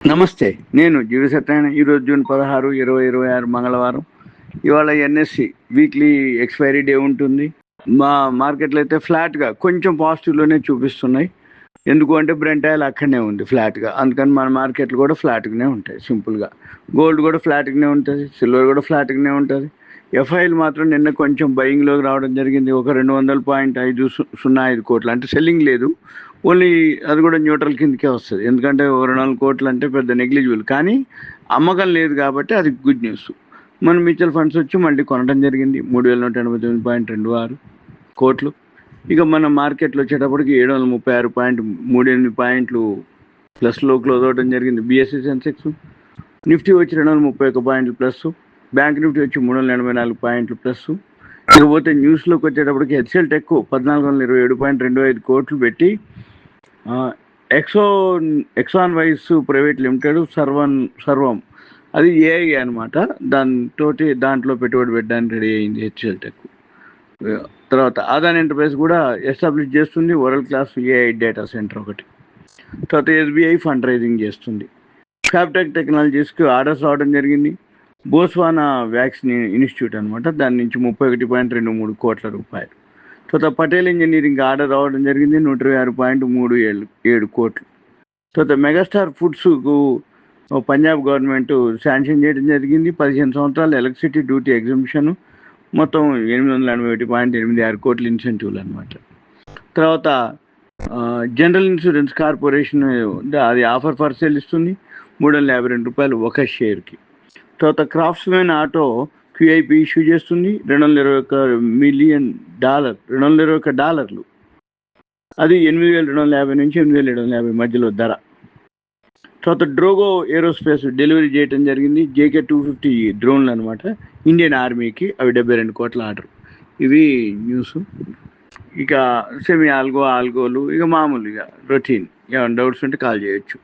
నమస్తే. నేను జీవి సత్యనారాయణ. ఈరోజు జూన్ 16, 2026 మంగళవారం. ఇవాళ ఎన్ఎస్సి వీక్లీ ఎక్స్‌పైరీ డే ఉంటుంది. మా మార్కెట్‌లో అయితే ఫ్లాట్‌గా కొంచెం పాజిటివ్‌లోనే చూపిస్తున్నాయి. ఎందుకు అంటే బ్రెంట్ ఆయిల్ అక్కడనే ఉంది ఫ్లాట్‌గా. అందుకని మన మార్కెట్లు కూడా ఫ్లాట్‌గానే ఉంటాయి సింపుల్‌గా. గోల్డ్ కూడా ఫ్లాట్‌గానే ఉంటది. సిల్వర్ కూడా ఫ్లాట్‌గానే ఉంటది. ఎఫ్ఐఎల్ మాత్రం నిన్న కొంచెం బయింగ్‌లోకి రావడం జరిగింది. ఒక 200.505 కోట్లు అంటే సెల్లింగ్ లేదు. ఓన్లీ అది కూడా న్యూట్రల్ కిందకే వస్తుంది. ఎందుకంటే ఓ 200 కోట్లు అంటే పెద్ద నెగ్లిజిబుల్. కానీ అమ్మకం లేదు కాబట్టి అది గుడ్ న్యూస్. మన మ్యూచువల్ ఫండ్స్ వచ్చి మళ్ళీ కొనడం జరిగింది 3189.26 కోట్లు. ఇక మన మార్కెట్లో వచ్చేటప్పటికి 736.38 పాయింట్లు ప్లస్లో క్లోజ్ అవడం జరిగింది. బిఎస్సి సెన్సెక్స్. నిఫ్టీ వచ్చి 231 పాయింట్లు ప్లస్. బ్యాంక్ నిఫ్టీ వచ్చి 384 పాయింట్లు ప్లస్. ఇకపోతే న్యూస్లోకి వచ్చేటప్పటికి హెచ్సిఎల్ టెక్ 1427.25 కోట్లు పెట్టి ఎక్సాన్ వైస్ ప్రైవేట్ లిమిటెడ్ సర్వం అది ఏఐ అనమాట. దాంట్లో పెట్టుబడి పెట్టడానికి రెడీ అయింది హెచ్సిఎల్ టెక్. తర్వాత అదాని ఎంటర్ప్రైజ్ కూడా ఎస్టాబ్లిష్ చేస్తుంది world class AI data centre ఒకటి. తర్వాత ఎస్బీఐ ఫండ్ రైజింగ్ చేస్తుంది. ఫ్యాబ్టెక్ టెక్నాలజీస్కి ఆర్డర్స్ రావడం జరిగింది. బోస్వానా వ్యాక్సిన్ ఇన్స్టిట్యూట్ అనమాట, దాని నుంచి 31.23 కోట్ల రూపాయలు. తర్వాత పటేల్ ఇంజనీరింగ్ ఆర్డర్ రావడం జరిగింది 126.37 కోట్లు. తర్వాత మెగాస్టార్ ఫుడ్స్కు పంజాబ్ గవర్నమెంట్ శాంక్షన్ చేయడం జరిగింది. 15 సంవత్సరాల ఎలక్ట్రిసిటీ డ్యూటీ ఎగ్జిబిషన్, మొత్తం 881.86 కోట్ల ఇన్సెంటివ్లు అనమాట. తర్వాత జనరల్ ఇన్సూరెన్స్ కార్పొరేషన్ అది ఆఫర్ ఫర్ సేల్ ఇస్తుంది 352 రూపాయలు ఒక షేర్కి. తర్వాత క్రాఫ్ట్స్మెన్ ఆటో క్యూఐపి ఇష్యూ చేస్తుంది $221 అది 8,250 నుంచి 8,750 మధ్యలో ధర. తర్వాత డ్రోగో ఏరోస్పేస్ డెలివరీ చేయడం జరిగింది JK250 డ్రోన్లు అనమాట ఇండియన్ ఆర్మీకి. అవి 72 కోట్ల ఆర్డర్. ఇవి న్యూస్. ఇక సెమీ ఆల్గోలు ఇక మామూలుగా రొటీన్. ఏమైనా డౌట్స్ ఉంటే కాల్ చేయొచ్చు.